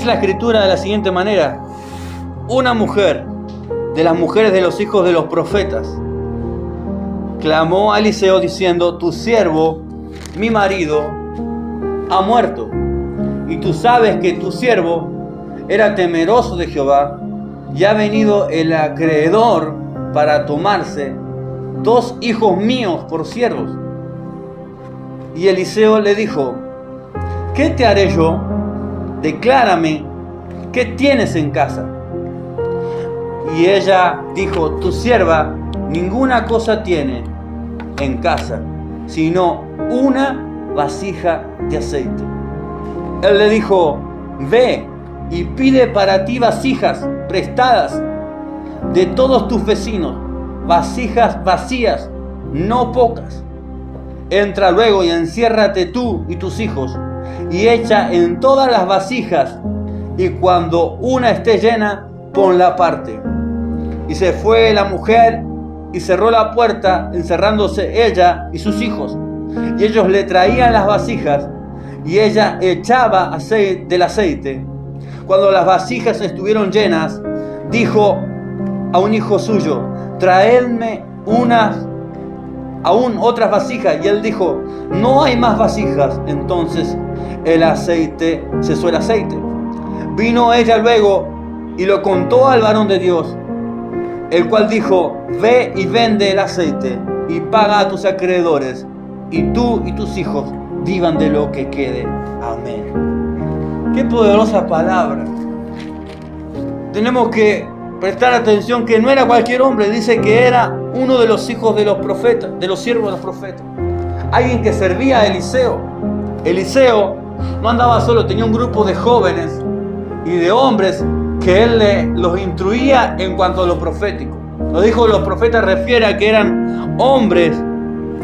Dice la Escritura de la siguiente manera: una mujer de las mujeres de los hijos de los profetas clamó a Eliseo diciendo: tu siervo, mi marido, ha muerto, y tú sabes que tu siervo era temeroso de Jehová, y ha venido el acreedor para tomarse 2 hijos míos por siervos. Y Eliseo le dijo: ¿qué te haré yo? Declárame, ¿qué tienes en casa? Y ella dijo: tu sierva ninguna cosa tiene en casa, sino una vasija de aceite. Él le dijo: ve y pide para ti vasijas prestadas de todos tus vecinos, vasijas vacías, no pocas. Entra luego y enciérrate tú y tus hijos, y echa en todas las vasijas, y cuando una esté llena, ponla aparte. Y se fue la mujer y cerró la puerta, encerrándose ella y sus hijos. Y ellos le traían las vasijas, y ella echaba del aceite. Cuando las vasijas estuvieron llenas, dijo a un hijo suyo: traedme aún otras vasijas. Y él dijo: no hay más vasijas. Entonces cesó el aceite. Vino ella luego y lo contó al varón de Dios, el cual dijo: ve y vende el aceite y paga a tus acreedores, y tú y tus hijos vivan de lo que quede. Amén. Qué poderosa palabra. Tenemos que prestar atención que no era cualquier hombre. Dice que era uno de los hijos de los profetas, de los siervos de los profetas, alguien que servía a Eliseo. Eliseo no andaba solo, tenía un grupo de jóvenes y de hombres que él los instruía en cuanto a lo profético. Lo dijo, los profetas refiere a que eran hombres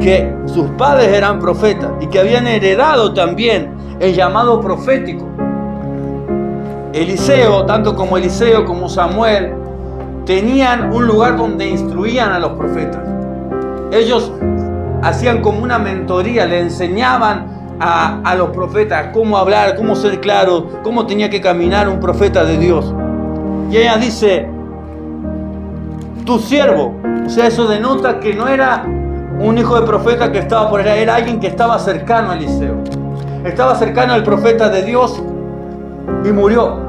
que sus padres eran profetas y que habían heredado también el llamado profético. Eliseo, tanto como Eliseo como Samuel, tenían un lugar donde instruían a los profetas. Ellos hacían como una mentoría, le enseñaban a los profetas cómo hablar, cómo ser claros, cómo tenía que caminar un profeta de Dios. Y ella dice: tu siervo. O sea, eso denota que no era un hijo de profeta que estaba por allá, era alguien que estaba cercano a Eliseo. Estaba cercano al profeta de Dios y murió.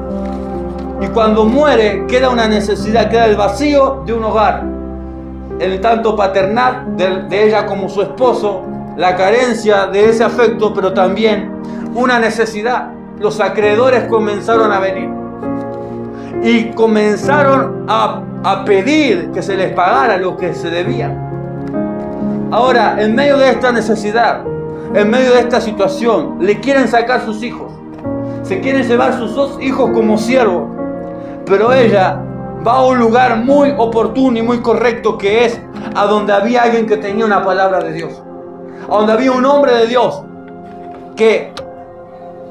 Y cuando muere, queda una necesidad, queda el vacío de un hogar, el tanto paternal de ella como su esposo, la carencia de ese afecto, pero también una necesidad. Los acreedores comenzaron a venir y comenzaron a pedir que se les pagara lo que se debía. Ahora, en medio de esta necesidad, en medio de esta situación, le quieren sacar sus hijos, se quieren llevar sus 2 hijos como siervos. Pero ella va a un lugar muy oportuno y muy correcto, que es a donde había alguien que tenía una palabra de Dios, a donde había un hombre de Dios, que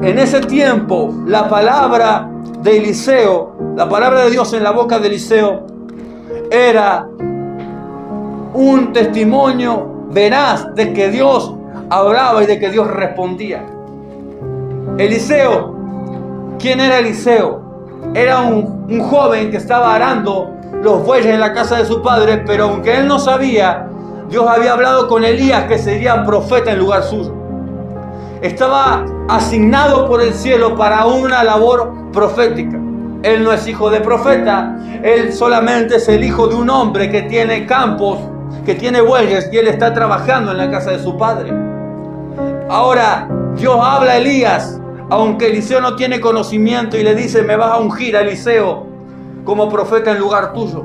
en ese tiempo la palabra de Eliseo, la palabra de Dios en la boca de Eliseo, era un testimonio veraz de que Dios hablaba y de que Dios respondía. Eliseo, ¿quién era Eliseo? Era un joven que estaba arando los bueyes en la casa de su padre, pero aunque él no sabía, Dios había hablado con Elías, que sería profeta en lugar suyo. Estaba asignado por el cielo para una labor profética. Él no es hijo de profeta, él solamente es el hijo de un hombre que tiene campos, que tiene bueyes, y él está trabajando en la casa de su padre. Ahora, Dios habla a Elías, aunque Eliseo no tiene conocimiento, y le dice: me vas a ungir a Eliseo como profeta en lugar tuyo.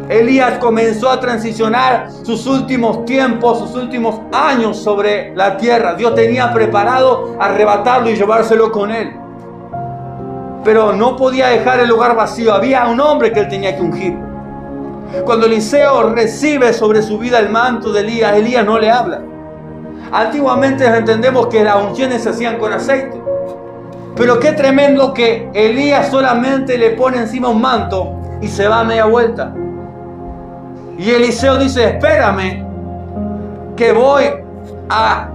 Elías comenzó a transicionar sus últimos tiempos, sus últimos años sobre la tierra. Dios tenía preparado arrebatarlo y llevárselo con él, pero no podía dejar el lugar vacío. Había un hombre que él tenía que ungir. Cuando Eliseo recibe sobre su vida el manto de Elías, Elías no le habla. Antiguamente entendemos que las unciones se hacían con aceite, pero qué tremendo que Elías solamente le pone encima un manto y se va a media vuelta. Y Eliseo dice: espérame, que voy a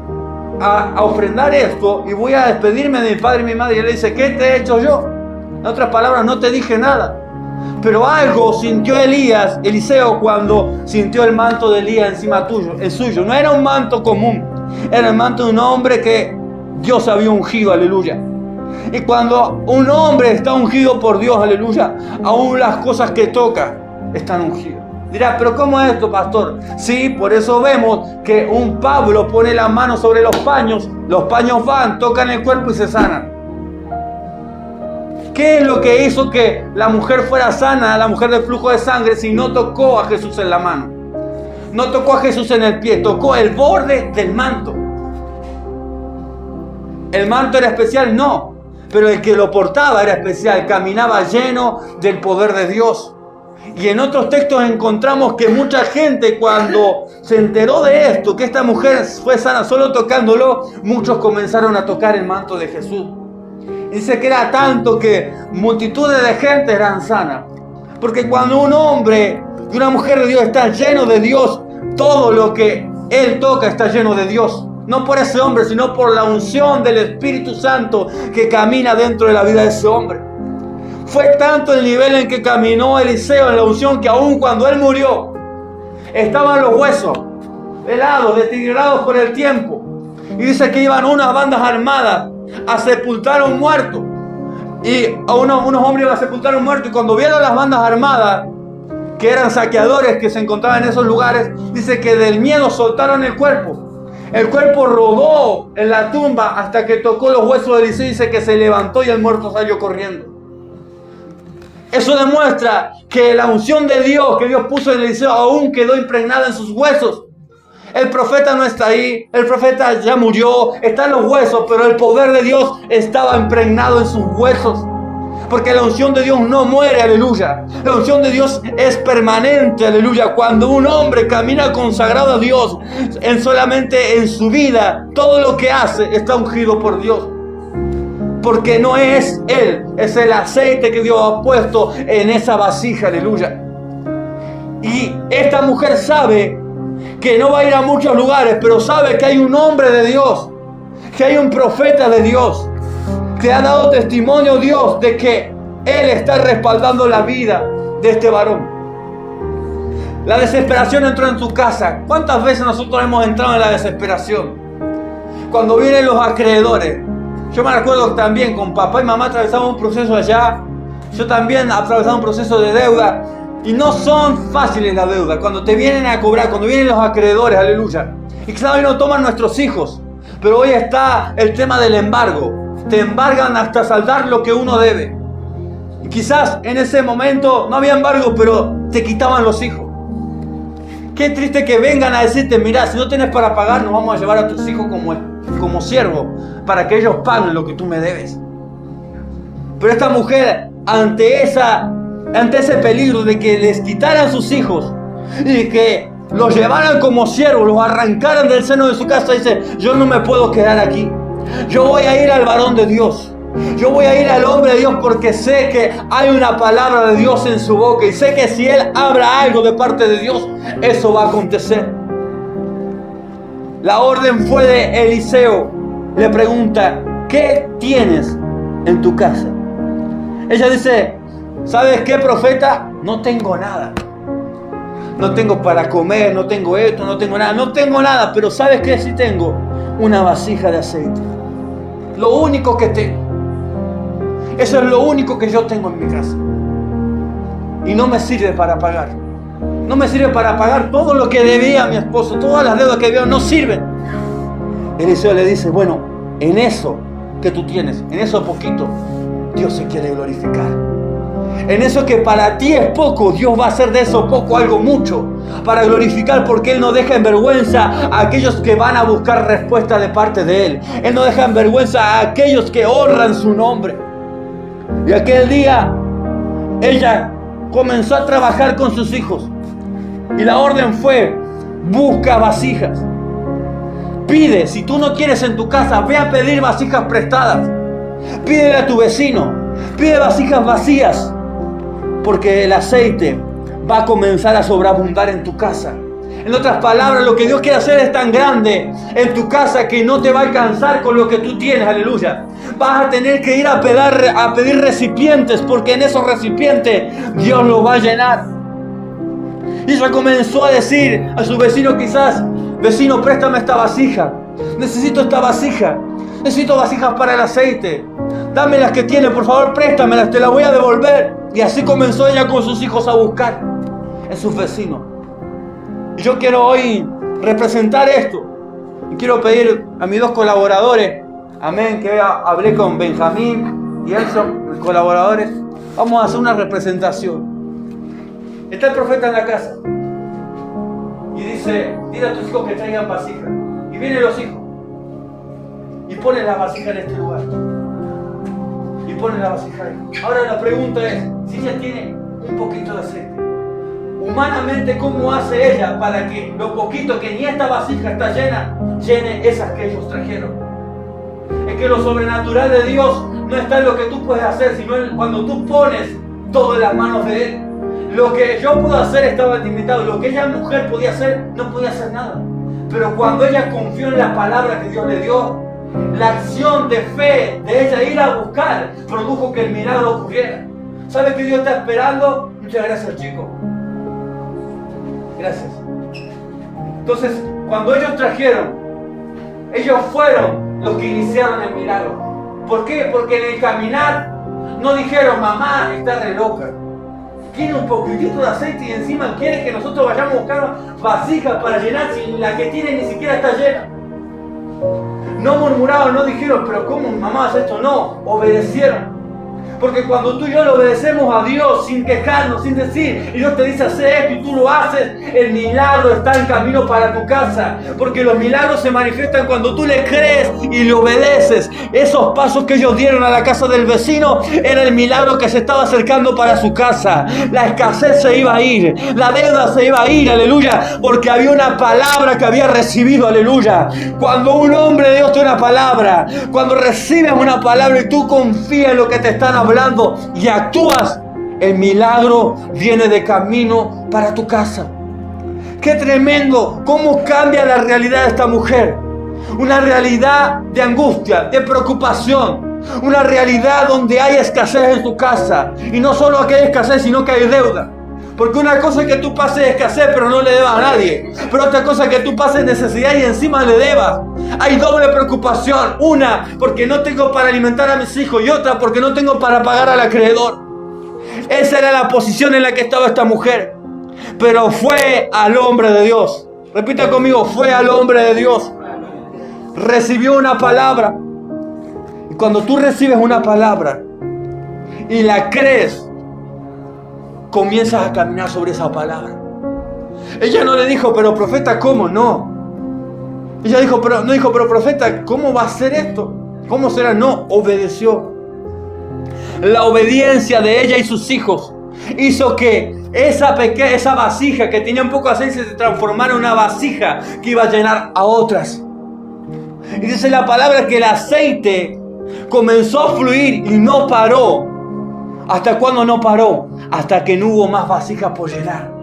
ofrendar esto y voy a despedirme de mi padre y mi madre. Y él dice: ¿qué te he hecho yo? En otras palabras, no te dije nada. Pero algo sintió Eliseo, cuando sintió el manto de Elías encima tuyo, el suyo. No era un manto común, era el manto de un hombre que Dios había ungido, aleluya. Y cuando un hombre está ungido por Dios, aleluya, aún las cosas que toca están ungidas. Dirás, pero ¿cómo es esto, pastor? Sí, por eso vemos que un Pablo pone la mano sobre los paños van, tocan el cuerpo y se sanan. ¿Qué es lo que hizo que la mujer fuera sana, la mujer del flujo de sangre, si no tocó a Jesús en la mano? No tocó a Jesús en el pie, tocó el borde del manto. ¿El manto era especial? No, pero el que lo portaba era especial, caminaba lleno del poder de Dios. Y en otros textos encontramos que mucha gente, cuando se enteró de esto, que esta mujer fue sana solo tocándolo, muchos comenzaron a tocar el manto de Jesús. Dice que era tanto que multitudes de gente eran sanas. Porque cuando un hombre y una mujer de Dios están llenos de Dios, todo lo que él toca está lleno de Dios. No por ese hombre, sino por la unción del Espíritu Santo que camina dentro de la vida de ese hombre. Fue tanto el nivel en que caminó Eliseo en la unción, que aún cuando él murió, estaban los huesos helados, deteriorados por el tiempo. Y dice que iban unas bandas armadas a sepultar a un muerto. Y a unos hombres iban a sepultar a un muerto. Y cuando vieron las bandas armadas, que eran saqueadores que se encontraban en esos lugares, dice que del miedo soltaron el cuerpo. El cuerpo rodó en la tumba hasta que tocó los huesos de Eliseo. Dice que se levantó y el muerto salió corriendo. Eso demuestra que la unción de Dios que Dios puso en Eliseo aún quedó impregnada en sus huesos. El profeta no está ahí, el profeta ya murió, está en los huesos, pero el poder de Dios estaba impregnado en sus huesos. Porque la unción de Dios no muere, aleluya. La unción de Dios es permanente, aleluya. Cuando un hombre camina consagrado a Dios, solamente en su vida, todo lo que hace está ungido por Dios. Porque no es él, es el aceite que Dios ha puesto en esa vasija, aleluya. Y esta mujer sabe que no va a ir a muchos lugares, pero sabe que hay un hombre de Dios, que hay un profeta de Dios, que ha dado testimonio a Dios de que él está respaldando la vida de este varón. La desesperación entró en tu casa. ¿Cuántas veces nosotros hemos entrado en la desesperación? Cuando vienen los acreedores. Yo me recuerdo también con papá y mamá atravesamos un proceso allá. Yo también atravesaba un proceso de deuda. Y no son fáciles las deudas. Cuando te vienen a cobrar, cuando vienen los acreedores, aleluya. Y quizás hoy no toman nuestros hijos. Pero hoy está el tema del embargo. Te embargan hasta saldar lo que uno debe. Y quizás en ese momento no había embargo, pero te quitaban los hijos. Qué triste que vengan a decirte, mira, si no tienes para pagar, nos vamos a llevar a tus hijos como siervo, para que ellos paguen lo que tú me debes. Pero esta mujer, ante ese peligro de que les quitaran sus hijos y que los llevaran como siervos, los arrancaran del seno de su casa, dice, yo no me puedo quedar aquí. Yo voy a ir al varón de Dios. Yo voy a ir al hombre de Dios porque sé que hay una palabra de Dios en su boca y sé que si él habla algo de parte de Dios, eso va a acontecer. La orden fue de Eliseo. Le pregunta, ¿qué tienes en tu casa? Ella dice, ¿sabes qué, profeta? No tengo nada. No tengo para comer, no tengo esto, no tengo nada, pero ¿sabes qué sí tengo? Una vasija de aceite. Lo único que tengo. Eso es lo único que yo tengo en mi casa. Y no me sirve para pagar. No me sirve para pagar todo lo que debía a mi esposo. Todas las deudas que debía no sirven. Eliseo le dice, bueno, en eso que tú tienes, en eso poquito, Dios se quiere glorificar. En eso que para ti es poco, Dios va a hacer de eso poco algo mucho para glorificar, porque Él no deja en vergüenza a aquellos que van a buscar respuesta de parte de Él. Él no deja en vergüenza a aquellos que honran su nombre. Y aquel día ella comenzó a trabajar con sus hijos y la orden fue, busca vasijas. Pide, si tú no quieres en tu casa, ve a pedir vasijas prestadas. Pídele a tu vecino, pide vasijas vacías. Porque el aceite va a comenzar a sobreabundar en tu casa. En otras palabras, lo que Dios quiere hacer es tan grande en tu casa que no te va a alcanzar con lo que tú tienes, aleluya. Vas a tener que ir a pedir recipientes, porque en esos recipientes Dios los va a llenar. Y ella comenzó a decir a su vecino, quizás: vecino, préstame esta vasija. Necesito esta vasija. Necesito vasijas para el aceite. Dame las que tiene, por favor, préstamelas, te las voy a devolver. Y así comenzó ella con sus hijos a buscar en sus vecinos. Y yo quiero hoy representar esto. Y quiero pedir a mis dos colaboradores, amén, que hablé con Benjamín y Elson, los colaboradores. Vamos a hacer una representación. Está el profeta en la casa y dice: dile a tus hijos que traigan vasijas. Y vienen los hijos y ponen la vasija en este lugar. Y ponen la vasija ahí. Ahora la pregunta es: si ella tiene un poquito de aceite, humanamente, ¿cómo hace ella para que lo poquito que ni esta vasija está llena, llene esas que ellos trajeron? Es que lo sobrenatural de Dios no está en lo que tú puedes hacer, sino en cuando tú pones todo en las manos de Él. Lo que yo puedo hacer estaba limitado. Lo que ella, mujer, podía hacer, no podía hacer nada. Pero cuando ella confió en la palabra que Dios le dio, la acción de fe de ella ir a buscar produjo que el milagro ocurriera. ¿Sabe que Dios está esperando? Muchas gracias, chicos. Gracias. Entonces, cuando ellos trajeron, ellos fueron los que iniciaron el milagro. ¿Por qué? Porque en el caminar no dijeron: mamá está re loca, quiere un poquitito de aceite y encima quiere que nosotros vayamos a buscar vasijas para llenar si la que tiene ni siquiera está llena. No murmuraron, no dijeron: pero ¿cómo mamá hace esto? No, obedecieron. Porque cuando tú y yo le obedecemos a Dios sin quejarnos, sin decir, y Dios te dice hacer esto y tú lo haces, el milagro está en camino para tu casa. Porque los milagros se manifiestan cuando tú le crees y le obedeces. Esos pasos que ellos dieron a la casa del vecino era el milagro que se estaba acercando para su casa. La escasez se iba a ir, la deuda se iba a ir, aleluya, porque había una palabra que había recibido, aleluya. Cuando un hombre de Dios tiene una palabra, cuando recibes una palabra y tú confías en lo que te están hablando y actúas, el milagro viene de camino para tu casa. ¡Qué tremendo! ¿Cómo cambia la realidad de esta mujer? Una realidad de angustia, de preocupación. Una realidad donde hay escasez en tu casa. Y no solo que hay escasez, sino que hay deuda. Porque una cosa es que tú pases escasez pero no le debas a nadie. Pero otra cosa es que tú pases necesidad y encima le debas. Hay doble preocupación. Una, porque no tengo para alimentar a mis hijos. Y otra, porque no tengo para pagar al acreedor. Esa era la posición en la que estaba esta mujer. Pero fue al hombre de Dios. Repita conmigo: fue al hombre de Dios. Recibió una palabra. Y cuando tú recibes una palabra y la crees, comienzas a caminar sobre esa palabra. Ella no le dijo: pero profeta, ¿cómo? No. Ella dijo, pero profeta, ¿cómo va a ser esto? ¿Cómo será? No, obedeció. La obediencia de ella y sus hijos hizo que esa vasija que tenía un poco de aceite se transformara en una vasija que iba a llenar a otras. Y dice la palabra que el aceite comenzó a fluir y no paró. ¿Hasta cuándo no paró? Hasta que no hubo más vasijas por llenar.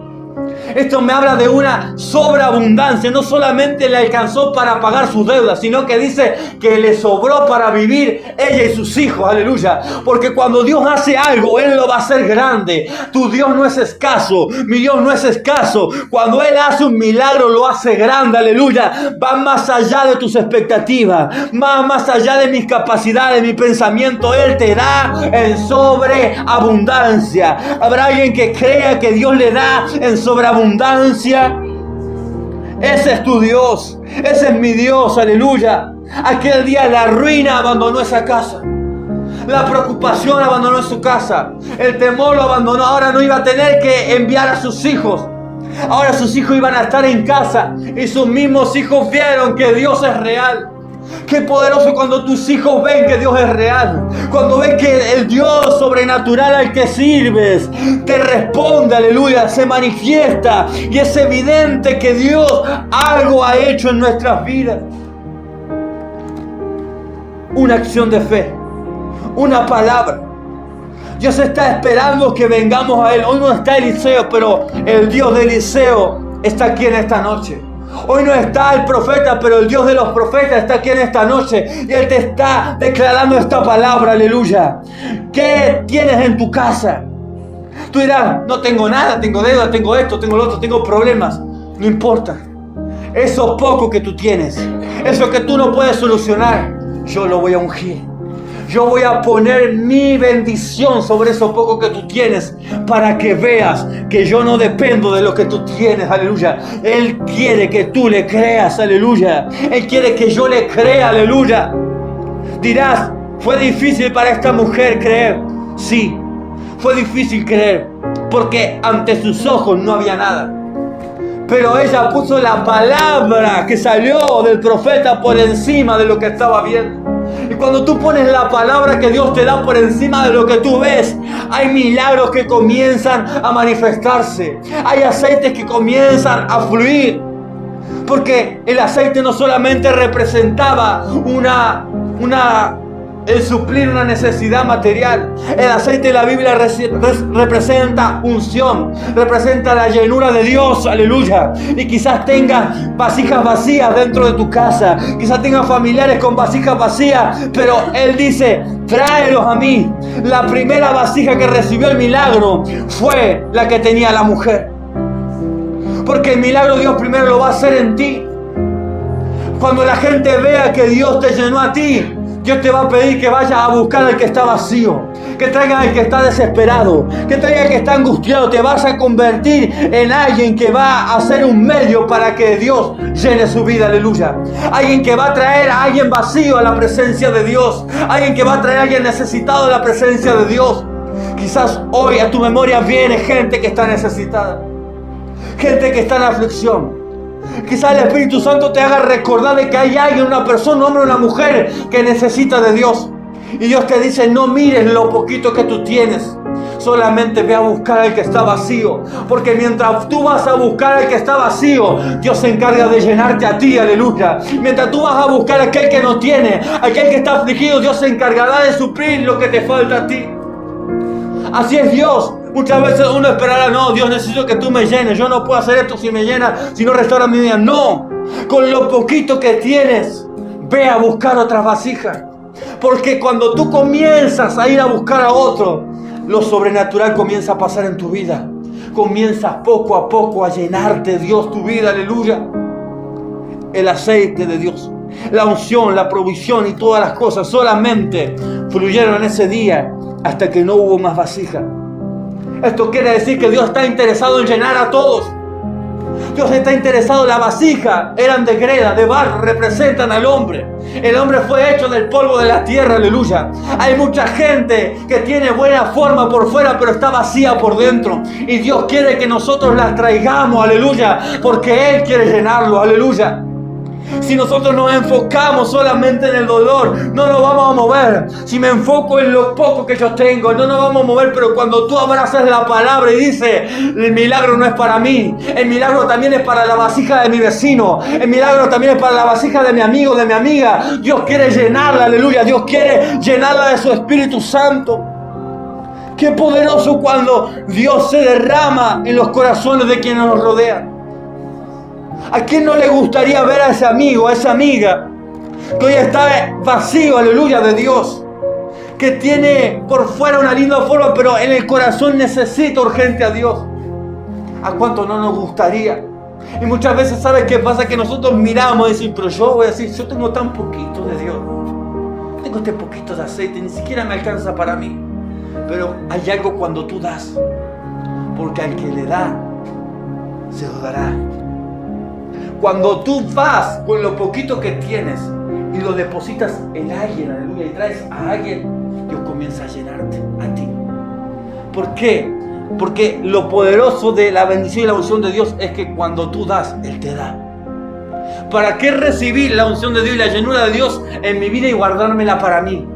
Esto me habla de una sobreabundancia. No solamente le alcanzó para pagar sus deudas, sino que dice que le sobró para vivir ella y sus hijos. Aleluya. Porque cuando Dios hace algo, Él lo va a hacer grande. Tu Dios no es escaso. Mi Dios no es escaso. Cuando Él hace un milagro, lo hace grande. Aleluya. Va más allá de tus expectativas. Más allá de mis capacidades, mi pensamiento. Él te da en sobreabundancia. Habrá alguien que crea que Dios le da en sobreabundancia. Ese es tu Dios. Ese es mi Dios. Aleluya. Aquel día la ruina abandonó esa casa. La preocupación abandonó su casa. El temor lo abandonó. Ahora no iba a tener que enviar a sus hijos. Ahora sus hijos iban a estar en casa. Y sus mismos hijos vieron que Dios es real. Qué poderoso cuando tus hijos ven que Dios es real. Cuando ven que el Dios sobrenatural al que sirves te responde, aleluya, se manifiesta. Y es evidente que Dios algo ha hecho en nuestras vidas. Una acción de fe. Una palabra. Dios está esperando que vengamos a Él. Hoy no está Eliseo, pero el Dios de Eliseo está aquí en esta noche. Hoy no está el profeta, pero el Dios de los profetas está aquí en esta noche. Y Él te está declarando esta palabra, aleluya. ¿Qué tienes en tu casa? Tú dirás, no tengo nada, tengo deuda, tengo esto, tengo lo otro, tengo problemas. No importa. Eso poco que tú tienes, eso que tú no puedes solucionar, yo lo voy a ungir. Yo voy a poner mi bendición sobre eso poco que tú tienes, para que veas que yo no dependo de lo que tú tienes, aleluya. Él quiere que tú le creas, aleluya. Él quiere que yo le crea, aleluya. Dirás, fue difícil para esta mujer creer. Sí, fue difícil creer, porque ante sus ojos no había nada. Pero ella puso la palabra que salió del profeta por encima de lo que estaba viendo. Y cuando tú pones la palabra que Dios te da por encima de lo que tú ves, hay milagros que comienzan a manifestarse. Hay aceites que comienzan a fluir. Porque el aceite no solamente representaba el suplir una necesidad material. El aceite de la Biblia representa unción, representa la llenura de Dios, aleluya. Y quizás tengas vasijas vacías dentro de tu casa, quizás tengas familiares con vasijas vacías, pero Él dice, tráelos a mí. La primera vasija que recibió el milagro fue la que tenía la mujer, porque el milagro Dios primero lo va a hacer en ti. Cuando la gente vea que Dios te llenó a ti, Dios te va a pedir que vayas a buscar al que está vacío, que traigas al que está desesperado, que traigas al que está angustiado. Te vas a convertir en alguien que va a ser un medio para que Dios llene su vida, aleluya. Alguien que va a traer a alguien vacío a la presencia de Dios, alguien que va a traer a alguien necesitado a la presencia de Dios. Quizás hoy a tu memoria viene gente que está necesitada, gente que está en aflicción. Quizás el Espíritu Santo te haga recordar de que hay alguien, una persona, un hombre o una mujer que necesita de Dios. Y Dios te dice, no mires lo poquito que tú tienes, solamente ve a buscar al que está vacío. Porque mientras tú vas a buscar al que está vacío, Dios se encarga de llenarte a ti, aleluya. Mientras tú vas a buscar a aquel que no tiene, aquel que está afligido, Dios se encargará de suplir lo que te falta a ti. Así es Dios. Muchas veces uno esperará, no, Dios, necesito que tú me llenes. Yo no puedo hacer esto si me llenas, si no restaura mi vida. No, con lo poquito que tienes, ve a buscar otras vasijas. Porque cuando tú comienzas a ir a buscar a otro, lo sobrenatural comienza a pasar en tu vida. Comienzas poco a poco a llenarte Dios tu vida, aleluya. El aceite de Dios, la unción, la provisión y todas las cosas solamente fluyeron en ese día hasta que no hubo más vasija. Esto quiere decir que Dios está interesado en llenar a todos. Dios está interesado en la vasija. Eran de greda, de barro, representan al hombre. El hombre fue hecho del polvo de la tierra, aleluya. Hay mucha gente que tiene buena forma por fuera, pero está vacía por dentro. Y Dios quiere que nosotros las traigamos, aleluya, porque Él quiere llenarlo, aleluya. Si nosotros nos enfocamos solamente en el dolor, no nos vamos a mover. Si me enfoco en lo poco que yo tengo, no nos vamos a mover. Pero cuando tú abrazas la palabra y dices, el milagro no es para mí, el milagro también es para la vasija de mi vecino, el milagro también es para la vasija de mi amigo, de mi amiga. Dios quiere llenarla, aleluya. Dios quiere llenarla de su Espíritu Santo. Qué poderoso cuando Dios se derrama en los corazones de quienes nos rodean. ¿A quién no le gustaría ver a ese amigo, a esa amiga que hoy está vacío, aleluya, de Dios? Que tiene por fuera una linda forma, pero en el corazón necesita urgente a Dios. ¿A cuánto no nos gustaría? Y muchas veces, ¿sabes qué pasa? Que nosotros miramos y decimos, pero yo voy a decir, yo tengo tan poquito de Dios. Tengo este poquito de aceite, ni siquiera me alcanza para mí. Pero hay algo cuando tú das, porque al que le da, se lo dará. Cuando tú vas con lo poquito que tienes y lo depositas en alguien, aleluya, y traes a alguien, Dios comienza a llenarte a ti. ¿Por qué? Porque lo poderoso de la bendición y la unción de Dios es que cuando tú das, Él te da. ¿Para qué recibir la unción de Dios y la llenura de Dios en mi vida y guardármela para mí?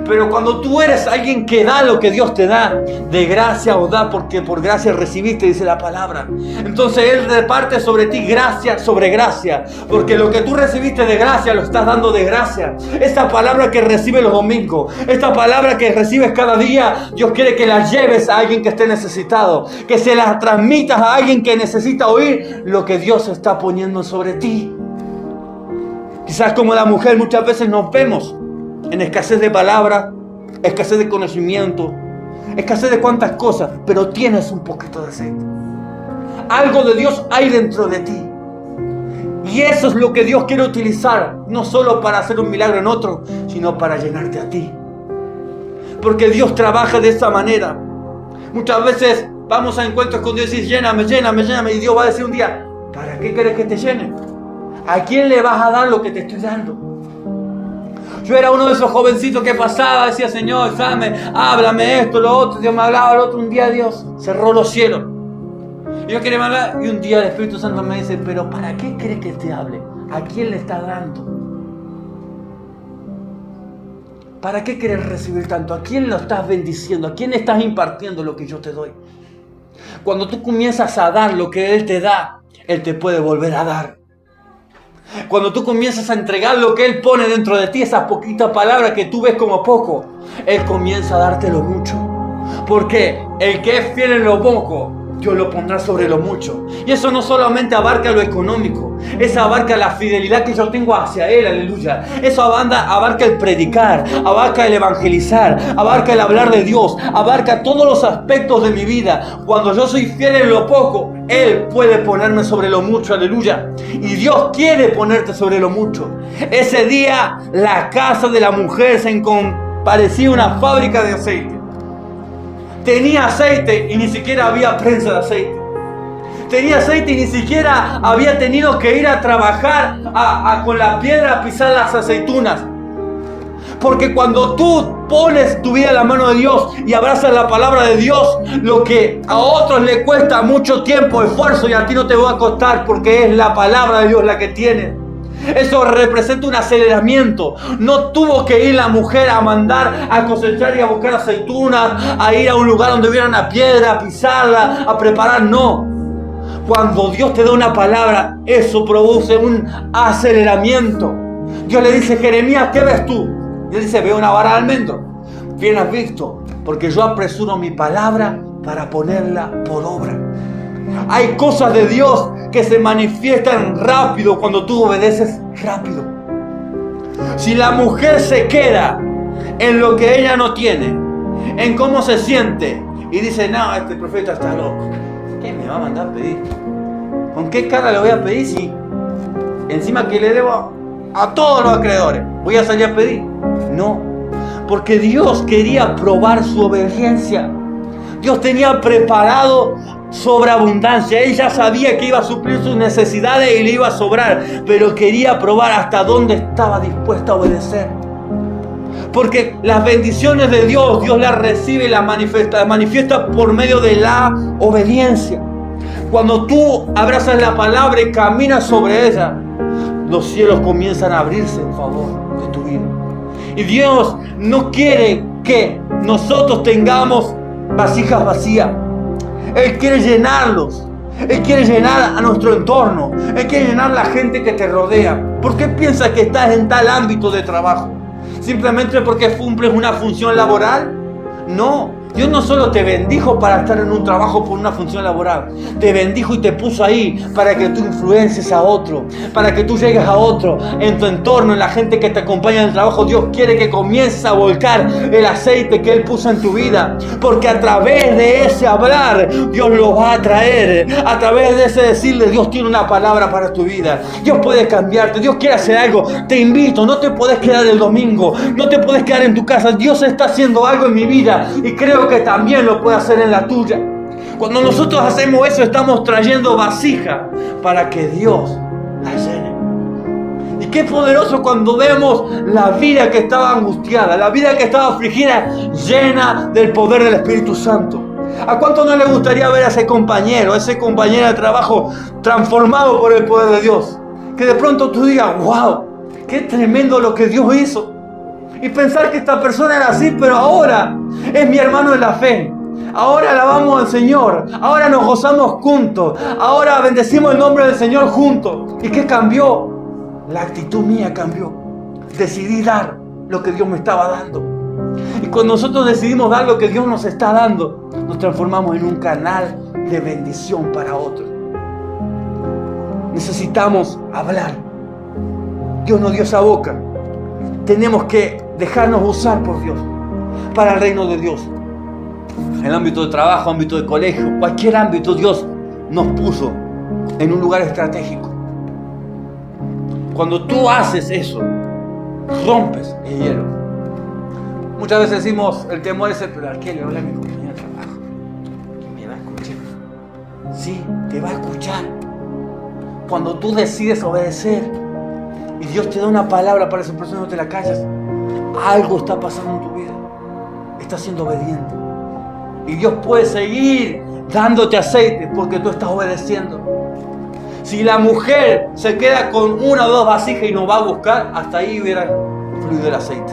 Pero cuando tú eres alguien que da lo que Dios te da, de gracia os da, porque por gracia recibiste, dice la palabra. Entonces Él reparte sobre ti gracia sobre gracia, porque lo que tú recibiste de gracia lo estás dando de gracia. Esta palabra que recibes los domingos, esta palabra que recibes cada día, Dios quiere que la lleves a alguien que esté necesitado, que se la transmitas a alguien que necesita oír lo que Dios está poniendo sobre ti. Quizás como la mujer muchas veces nos vemos en escasez de palabras, escasez de conocimiento, escasez de cuantas cosas, pero tienes un poquito de aceite. Algo de Dios hay dentro de ti. Y eso es lo que Dios quiere utilizar, no solo para hacer un milagro en otro, sino para llenarte a ti. Porque Dios trabaja de esa manera. Muchas veces vamos a encuentros con Dios y dice, lléname, lléname, lléname. Y Dios va a decir un día, ¿para qué quieres que te llene? ¿A quién le vas a dar lo que te estoy dando? Yo era uno de esos jovencitos que pasaba, decía, Señor, dame, háblame esto, lo otro. Dios me hablaba, lo otro. Un día Dios cerró los cielos. Y yo quería hablar, y un día el Espíritu Santo me dice, pero ¿para qué crees que te hable? ¿A quién le estás dando? ¿Para qué quieres recibir tanto? ¿A quién lo estás bendiciendo? ¿A quién estás impartiendo lo que yo te doy? Cuando tú comienzas a dar lo que Él te da, Él te puede volver a dar. Cuando tú comienzas a entregar lo que Él pone dentro de ti, esas poquitas palabras que tú ves como poco, Él comienza a dártelo mucho. Porque el que es fiel en lo poco, Dios lo pondrá sobre lo mucho. Y eso no solamente abarca lo económico, eso abarca la fidelidad que yo tengo hacia Él, aleluya. Eso abarca el predicar, abarca el evangelizar, abarca el hablar de Dios, abarca todos los aspectos de mi vida. Cuando yo soy fiel en lo poco, Él puede ponerme sobre lo mucho, aleluya. Y Dios quiere ponerte sobre lo mucho. Ese día la casa de la mujer parecía una fábrica de aceite. Tenía aceite y ni siquiera había prensa de aceite. Tenía aceite y ni siquiera había tenido que ir a trabajar con la piedra a pisar las aceitunas. Porque cuando tú pones tu vida en la mano de Dios y abrazas la palabra de Dios, lo que a otros le cuesta mucho tiempo, esfuerzo, y a ti no te va a costar, porque es la palabra de Dios la que tiene. Eso representa un aceleramiento. No tuvo que ir la mujer a mandar a cosechar y a buscar aceitunas, a ir a un lugar donde hubiera una piedra, a pisarla, a preparar. No. Cuando Dios te da una palabra, eso produce un aceleramiento. Dios le dice, Jeremías, ¿qué ves tú? Y él dice, veo una vara de almendro. Bien has visto, porque yo apresuro mi palabra para ponerla por obra. Hay cosas de Dios que se manifiestan rápido cuando tú obedeces rápido. Si la mujer se queda en lo que ella no tiene, en cómo se siente, y dice, no, este profeta está loco, ¿qué me va a mandar a pedir? ¿Con qué cara le voy a pedir si encima que le debo a todos los acreedores voy a salir a pedir? No, porque Dios quería probar su obediencia. Dios tenía preparado sobreabundancia. Él ya sabía que iba a suplir sus necesidades y le iba a sobrar, pero quería probar hasta dónde estaba dispuesta a obedecer. Porque las bendiciones de Dios, Dios las recibe y las manifiesta por medio de la obediencia. Cuando tú abrazas la palabra y caminas sobre ella, los cielos comienzan a abrirse en favor de tu vida. Y Dios no quiere que nosotros tengamos vasijas vacías. Él quiere llenarlos. Él quiere llenar a nuestro entorno. Él quiere llenar a la gente que te rodea. ¿Por qué piensas que estás en tal ámbito de trabajo? ¿Simplemente porque cumples una función laboral? No. Dios no solo te bendijo para estar en un trabajo por una función laboral, te bendijo y te puso ahí para que tú influencies a otro, para que tú llegues a otro en tu entorno, en la gente que te acompaña en el trabajo. Dios quiere que comiences a volcar el aceite que Él puso en tu vida, porque a través de ese hablar Dios lo va a traer. A través de ese decirle, Dios tiene una palabra para tu vida. Dios puede cambiarte, Dios quiere hacer algo. Te invito, no te puedes quedar el domingo, no te puedes quedar en tu casa. Dios está haciendo algo en mi vida y creo que también lo puede hacer en la tuya. Cuando nosotros hacemos eso, estamos trayendo vasija para que Dios la llene. Y qué poderoso cuando vemos la vida que estaba angustiada, la vida que estaba afligida, llena del poder del Espíritu Santo. ¿A cuánto no le gustaría ver a ese compañero de trabajo transformado por el poder de Dios? Que de pronto tú digas, wow, qué tremendo lo que Dios hizo. y pensar que esta persona era así, pero ahora es mi hermano en la fe. Ahora alabamos al Señor, ahora nos gozamos juntos, ahora bendecimos el nombre del Señor juntos. ¿Y qué cambió? La actitud mía cambió. Decidí dar lo que Dios me estaba dando. Y cuando nosotros decidimos dar lo que Dios nos está dando, nos transformamos en un canal de bendición para otros. Necesitamos hablar. Dios nos dio esa boca. Tenemos que dejarnos usar por Dios, para el reino de Dios. En el ámbito de trabajo, ámbito de colegio, cualquier ámbito, Dios nos puso en un lugar estratégico. Cuando tú haces eso, rompes el hielo. Muchas veces decimos, el temor es pero ¿a qué le habla a mi compañero de trabajo? ¿Me va a escuchar? Sí, te va a escuchar. Cuando tú decides obedecer y Dios te da una palabra para esa persona y no te la callas, algo está pasando en tu vida. Estás siendo obediente. Y Dios puede seguir dándote aceite porque tú estás obedeciendo. Si la mujer se queda con una o dos vasijas y no va a buscar, hasta ahí hubiera fluido el aceite.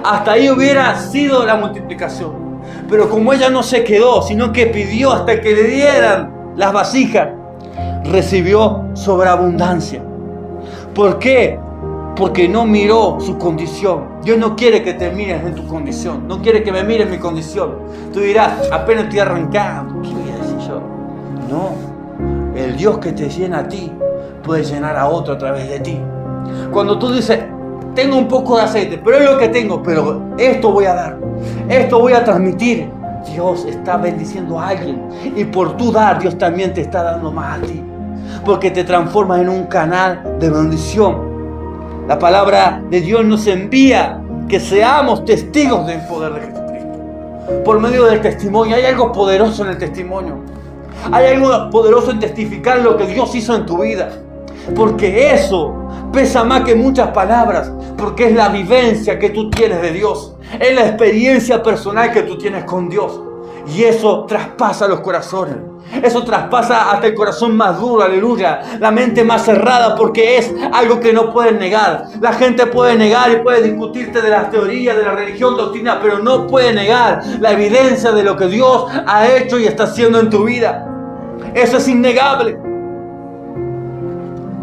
Hasta ahí hubiera sido la multiplicación. Pero como ella no se quedó, sino que pidió hasta que le dieran las vasijas, recibió sobreabundancia. ¿Por qué? Porque no miró su condición. Dios no quiere que te mires en tu condición. No quiere que me mires en mi condición. Tú dirás, apenas estoy arrancando. ¿Qué voy a decir yo? No. El Dios que te llena a ti puede llenar a otro a través de ti. Cuando tú dices, tengo un poco de aceite, pero es lo que tengo, pero esto voy a dar, esto voy a transmitir. Dios está bendiciendo a alguien. Y por tu dar, Dios también te está dando más a ti. Porque te transformas en un canal de bendición. La palabra de Dios nos envía que seamos testigos del poder de Jesucristo. Por medio del testimonio. Hay algo poderoso en el testimonio. Hay algo poderoso en testificar lo que Dios hizo en tu vida. Porque eso pesa más que muchas palabras. Porque es la vivencia que tú tienes de Dios. Es la experiencia personal que tú tienes con Dios. Y eso traspasa los corazones. Eso traspasa hasta el corazón más duro, aleluya. La mente más cerrada, porque es algo que no pueden negar. La gente puede negar y puede discutirte de las teorías, de la religión, doctrina, pero no puede negar la evidencia de lo que Dios ha hecho y está haciendo en tu vida. Eso es innegable.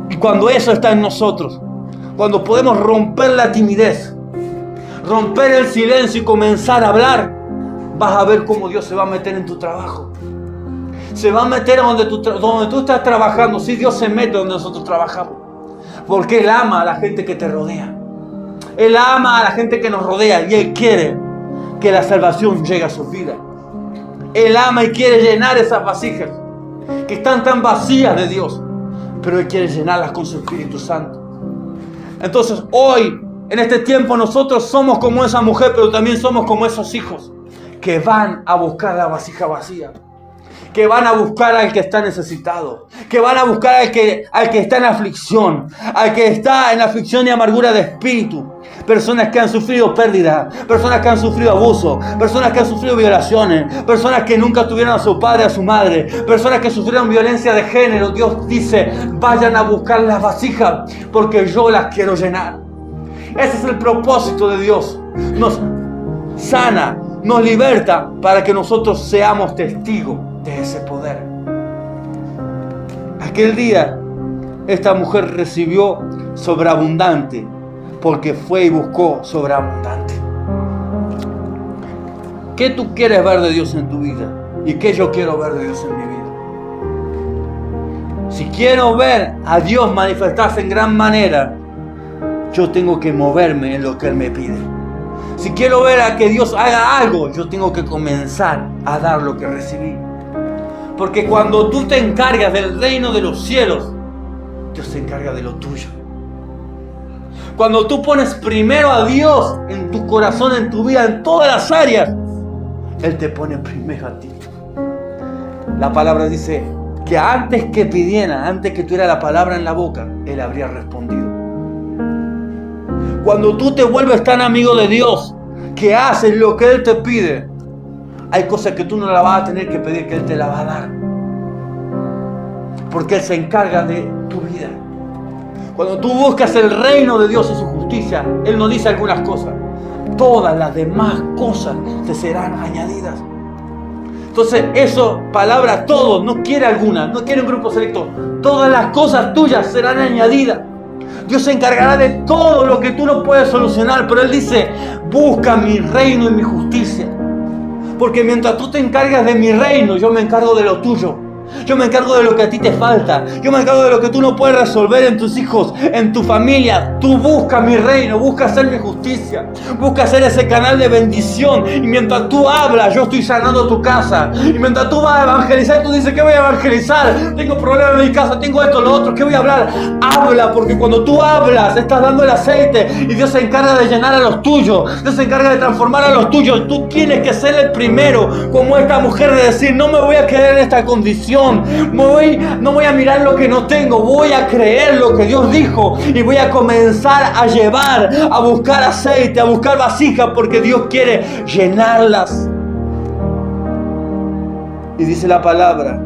Y cuando eso está en nosotros, cuando podemos romper la timidez, romper el silencio y comenzar a hablar, vas a ver cómo Dios se va a meter en tu trabajo. Se va a meter donde tú estás trabajando. Sí, Dios se mete donde nosotros trabajamos. Porque Él ama a la gente que te rodea. Él ama a la gente que nos rodea. Y Él quiere que la salvación llegue a sus vidas. Él ama y quiere llenar esas vasijas que están tan vacías de Dios. Pero Él quiere llenarlas con su Espíritu Santo. Entonces hoy, en este tiempo, nosotros somos como esa mujer, pero también somos como esos hijos que van a buscar la vasija vacía. Que van a buscar al que está necesitado, que van a buscar al que está en aflicción, al que está en aflicción y amargura de espíritu. Personas que han sufrido pérdida, personas que han sufrido abuso, personas que han sufrido violaciones, personas que nunca tuvieron a su padre, a su madre, personas que sufrieron violencia de género. Dios dice, vayan a buscar las vasijas porque yo las quiero llenar. Ese es el propósito de Dios. Nos sana, nos liberta para que nosotros seamos testigos de ese poder. Aquel día esta mujer recibió sobreabundante porque fue y buscó sobreabundante. ¿Qué tú quieres ver de Dios en tu vida? ¿Y qué yo quiero ver de Dios en mi vida? Si quiero ver a Dios manifestarse en gran manera, yo tengo que moverme en lo que Él me pide. Si quiero ver a que Dios haga algo, yo tengo que comenzar a dar lo que recibí. Porque cuando tú te encargas del reino de los cielos, Dios se encarga de lo tuyo. Cuando tú pones primero a Dios en tu corazón, en tu vida, en todas las áreas, Él te pone primero a ti. La palabra dice que antes que pidiera, antes que tuviera la palabra en la boca, Él habría respondido. Cuando tú te vuelves tan amigo de Dios, que haces lo que Él te pide, hay cosas que tú no la vas a tener que pedir, que Él te la va a dar. Porque Él se encarga de tu vida. Cuando tú buscas el reino de Dios y su justicia, justicia, Él nos dice algunas cosas. Todas las demás cosas te serán añadidas. Entonces, eso, palabra todo, no quiere alguna, no quiere un grupo selecto. Todas las cosas tuyas serán añadidas. Dios se encargará de todo lo que tú no puedes solucionar, pero Él dice, busca mi reino y mi justicia. Porque mientras tú te encargas de mi reino, yo me encargo de lo tuyo. Yo me encargo de lo que a ti te falta. Yo me encargo de lo que tú no puedes resolver en tus hijos, en tu familia. Tú busca mi reino, busca hacer mi justicia, busca hacer ese canal de bendición. Y mientras tú hablas, yo estoy sanando tu casa. Y mientras tú vas a evangelizar, tú dices, ¿qué voy a evangelizar? Tengo problemas en mi casa, tengo esto, lo otro, ¿qué voy a hablar? Habla, porque cuando tú hablas, estás dando el aceite. Y Dios se encarga de llenar a los tuyos. Dios se encarga de transformar a los tuyos. Tú tienes que ser el primero, como esta mujer, de decir, no me voy a quedar en esta condición. No voy a mirar lo que no tengo, voy a creer lo que Dios dijo y voy a comenzar a llevar, a buscar aceite, a buscar vasijas, porque Dios quiere llenarlas. Y dice la palabra,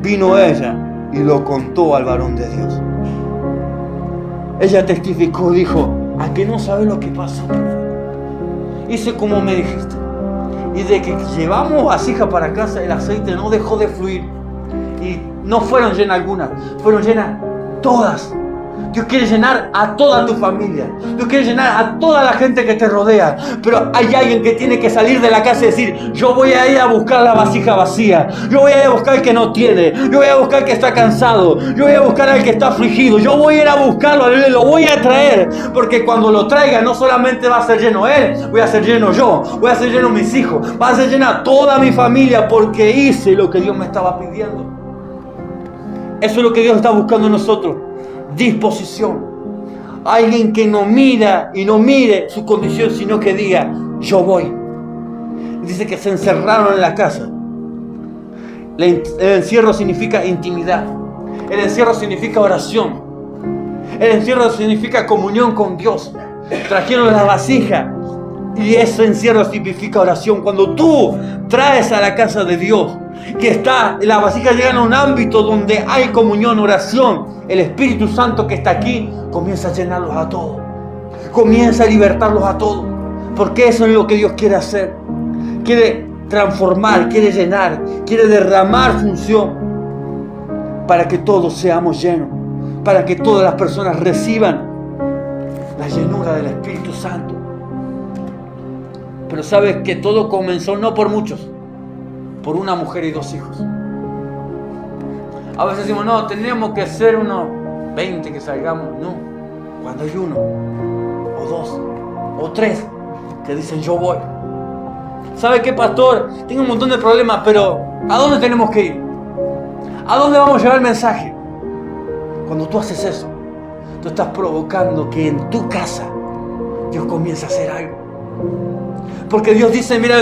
vino ella y lo contó al varón de Dios. Ella testificó, dijo, ¿a qué no sabes lo que pasó? Hice como me dijiste. Y de que llevamos vasija para casa, el aceite no dejó de fluir. Y no fueron llenas algunas, fueron llenas todas. Dios quiere llenar a toda tu familia. Dios quiere llenar a toda la gente que te rodea. Pero hay alguien que tiene que salir de la casa y decir, yo voy a ir a buscar la vasija vacía. Yo voy a ir a buscar al que no tiene. Yo voy a buscar al que está cansado. Yo voy a buscar al que está afligido. Yo voy a ir a buscarlo, lo voy a traer. Porque cuando lo traiga no solamente va a ser lleno él, voy a ser lleno yo. Voy a ser lleno mis hijos. Va a ser llena toda mi familia porque hice lo que Dios me estaba pidiendo. Eso es lo que Dios está buscando en nosotros. Disposición. Alguien que no mira y no mire su condición, sino que diga, yo voy. Dice que se encerraron en la casa. El encierro significa intimidad. El encierro significa oración. El encierro significa comunión con Dios. Trajeron la vasija y ese encierro significa oración. Cuando tú traes a la casa de Dios, que está, la vasija llega a un ámbito donde hay comunión, oración, el Espíritu Santo que está aquí comienza a llenarlos a todos, comienza a libertarlos a todos, porque eso es lo que Dios quiere hacer. Quiere transformar, quiere llenar, quiere derramar función para que todos seamos llenos, para que todas las personas reciban la llenura del Espíritu Santo. Pero sabes que todo comenzó no por muchos, por una mujer y 2 hijos. A veces decimos, no, tenemos que ser unos 20 que salgamos. No, cuando hay 1, o 2, o 3 que dicen, yo voy. ¿Sabe qué, pastor? Tengo un montón de problemas, pero ¿a dónde tenemos que ir? ¿A dónde vamos a llevar el mensaje? Cuando tú haces eso, tú estás provocando que en tu casa Dios comience a hacer algo. Porque Dios dice, mira,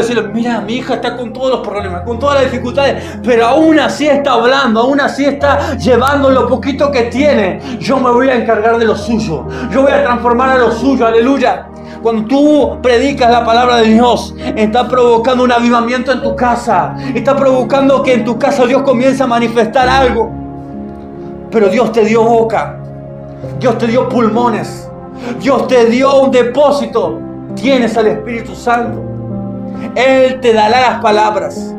mi hija está con todos los problemas, con todas las dificultades, pero aún así está hablando, aún así está llevando lo poquito que tiene. Yo me voy a encargar de lo suyo. Yo voy a transformar a lo suyo, aleluya. Cuando tú predicas la palabra de Dios, está provocando un avivamiento en tu casa. Está provocando que en tu casa Dios comience a manifestar algo. Pero Dios te dio boca. Dios te dio pulmones. Dios te dio un depósito. Tienes al Espíritu Santo. Él te dará las palabras.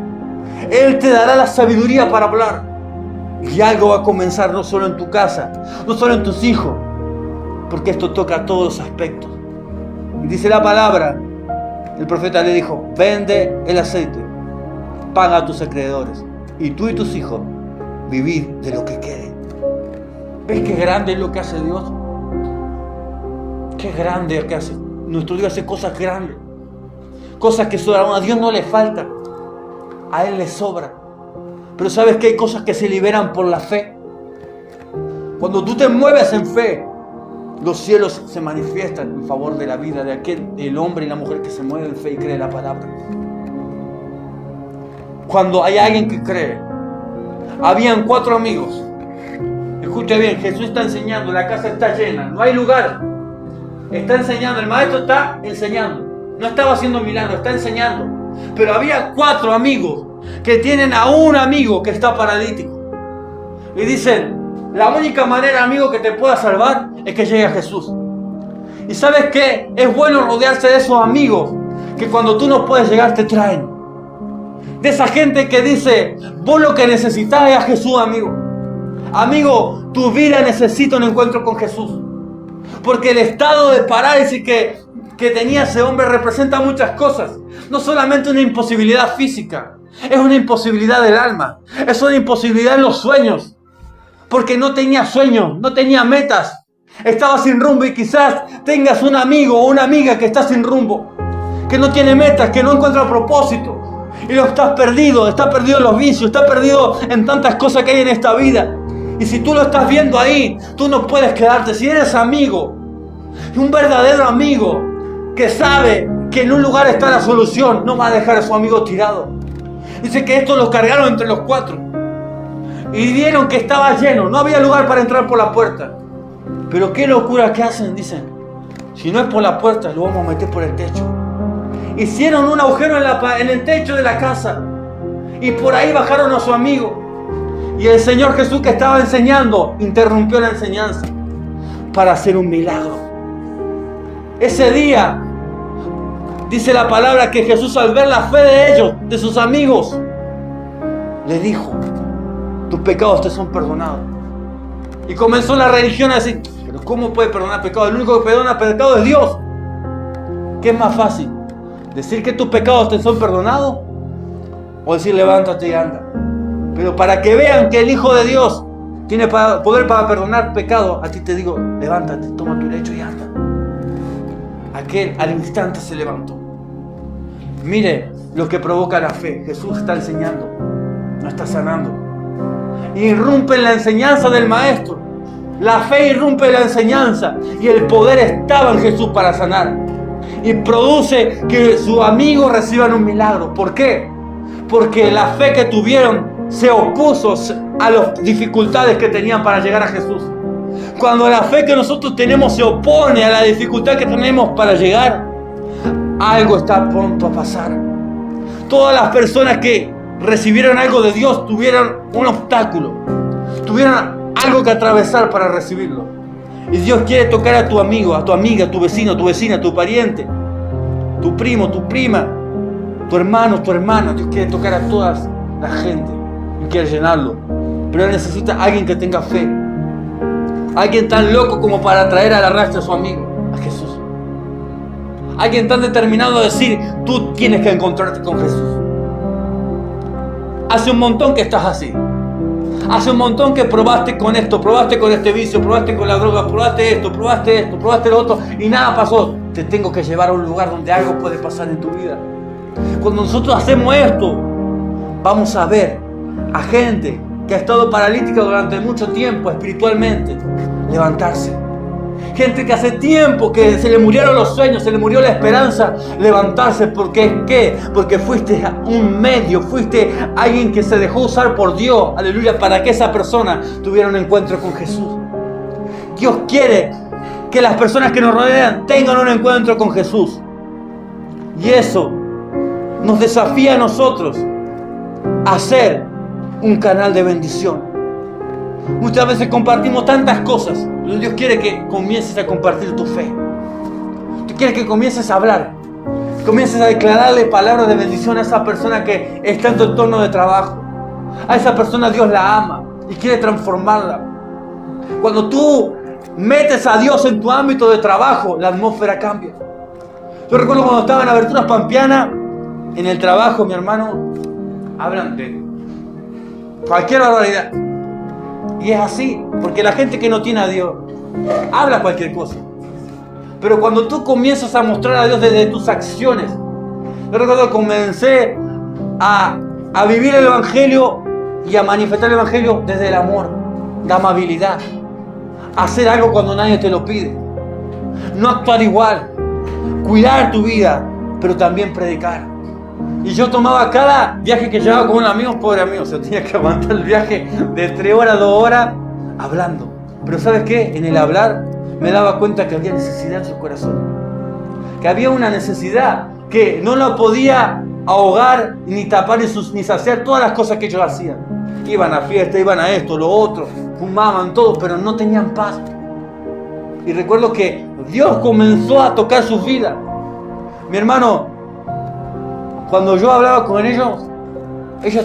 Él te dará la sabiduría para hablar. Y algo va a comenzar no solo en tu casa, no solo en tus hijos, porque esto toca todos los aspectos. Y dice la palabra, el profeta le dijo, vende el aceite, paga a tus acreedores, y tú y tus hijos vivid de lo que quede. ¿Ves qué grande es lo que hace Dios? Qué grande es lo que hace. Nuestro Dios hace cosas grandes, cosas que sobran. A Dios no le falta, a Él le sobra. Pero sabes que hay cosas que se liberan por la fe. Cuando tú te mueves en fe, los cielos se manifiestan en favor de la vida de el hombre y la mujer que se mueve en fe y cree la palabra. Cuando hay alguien que cree, habían 4 amigos. Escucha bien, Jesús está enseñando, la casa está llena, no hay lugar. Está enseñando, el maestro está enseñando. No estaba haciendo milagros, está enseñando. Pero había 4 amigos que tienen a un amigo que está paralítico. Y dicen, la única manera, amigo, que te pueda salvar es que llegue a Jesús. Y ¿sabes qué? Es bueno rodearse de esos amigos que cuando tú no puedes llegar te traen. De esa gente que dice, vos lo que necesitas es a Jesús, amigo. Amigo, tu vida necesita un encuentro con Jesús. Porque el estado de parálisis que tenía ese hombre representa muchas cosas. No solamente una imposibilidad física, es una imposibilidad del alma. Es una imposibilidad en los sueños. Porque no tenía sueños, no tenía metas. Estaba sin rumbo y quizás tengas un amigo o una amiga que está sin rumbo. Que no tiene metas, que no encuentra propósito. Y lo estás perdido en los vicios, estás perdido en tantas cosas que hay en esta vida. Y si tú lo estás viendo ahí, tú no puedes quedarte. Si eres amigo, un verdadero amigo que sabe que en un lugar está la solución, no va a dejar a su amigo tirado. Dice que estos los cargaron entre los 4 y vieron que estaba lleno, no había lugar para entrar por la puerta. Pero qué locura que hacen, dicen, si no es por la puerta, lo vamos a meter por el techo. Hicieron un agujero en el techo de la casa y por ahí bajaron a su amigo. Y el Señor Jesús, que estaba enseñando, interrumpió la enseñanza para hacer un milagro. Ese día, dice la palabra que Jesús, al ver la fe de ellos, de sus amigos, le dijo, tus pecados te son perdonados. Y comenzó la religión a decir, pero ¿cómo puede perdonar pecados? El único que perdona pecado es Dios. ¿Qué es más fácil? ¿Decir que tus pecados te son perdonados? O decir, levántate y anda. Pero para que vean que el Hijo de Dios tiene poder para perdonar pecado, a ti te digo, levántate, toma tu lecho y anda. Aquel al instante se levantó. Mire lo que provoca la fe. Jesús está enseñando, no está sanando. Irrumpe en la enseñanza del Maestro. La fe irrumpe la enseñanza y el poder estaba en Jesús para sanar. Y produce que sus amigos reciban un milagro. ¿Por qué? Porque la fe que tuvieron se opuso a las dificultades que tenían para llegar a Jesús. Cuando la fe que nosotros tenemos se opone a la dificultad que tenemos para llegar, algo está pronto a pasar. Todas las personas que recibieron algo de Dios tuvieron un obstáculo, tuvieron algo que atravesar para recibirlo. Y Dios quiere tocar a tu amigo, a tu amiga, a tu vecino, a tu vecina, a tu pariente, tu primo, tu prima, tu hermano, tu hermana. Dios quiere tocar a toda la gente y quiere llenarlo. Pero Él necesita a alguien que tenga fe. Alguien tan loco como para traer a la rastra a su amigo, a Jesús. Alguien tan determinado a decir, tú tienes que encontrarte con Jesús. Hace un montón que estás así. Hace un montón que probaste con esto, probaste con este vicio, probaste con la droga, probaste esto, probaste lo otro y nada pasó. Te tengo que llevar a un lugar donde algo puede pasar en tu vida. Cuando nosotros hacemos esto, vamos a ver a gente que ha estado paralítica durante mucho tiempo espiritualmente levantarse. Gente que hace tiempo que se le murieron los sueños, se le murió la esperanza, levantarse. ¿Por qué? Porque fuiste un medio, fuiste alguien que se dejó usar por Dios, aleluya, para que esa persona tuviera un encuentro con Jesús. Dios quiere que las personas que nos rodean tengan un encuentro con Jesús. Y eso nos desafía a nosotros a ser un canal de bendición. Muchas veces compartimos tantas cosas, pero Dios quiere que comiences a compartir tu fe. Dios quiere que comiences a hablar, comiences a declararle palabras de bendición a esa persona que está en tu entorno de trabajo. A esa persona Dios la ama y quiere transformarla. Cuando tú metes a Dios en tu ámbito de trabajo, la atmósfera cambia. Yo recuerdo cuando estaba en Aberturas Pampeana, en el trabajo, mi hermano, hablan de cualquier barbaridad. Y es así, porque la gente que no tiene a Dios habla cualquier cosa. Pero cuando tú comienzas a mostrar a Dios desde tus acciones, yo recuerdo que comencé a vivir el Evangelio y a manifestar el Evangelio desde el amor, la amabilidad, hacer algo cuando nadie te lo pide, no actuar igual, cuidar tu vida, pero también predicar. Y yo tomaba cada viaje que llevaba con un amigo, pobre amigo, se tenía que aguantar el viaje de 3 horas, 2 horas, hablando. Pero ¿sabes qué? En el hablar me daba cuenta que había necesidad en su corazón. Que había una necesidad que no la podía ahogar, ni tapar, ni saciar todas las cosas que ellos hacían. Iban a fiesta, iban a esto, lo otro, fumaban todo, pero no tenían paz. Y recuerdo que Dios comenzó a tocar sus vidas. Mi hermano, cuando yo hablaba con ellos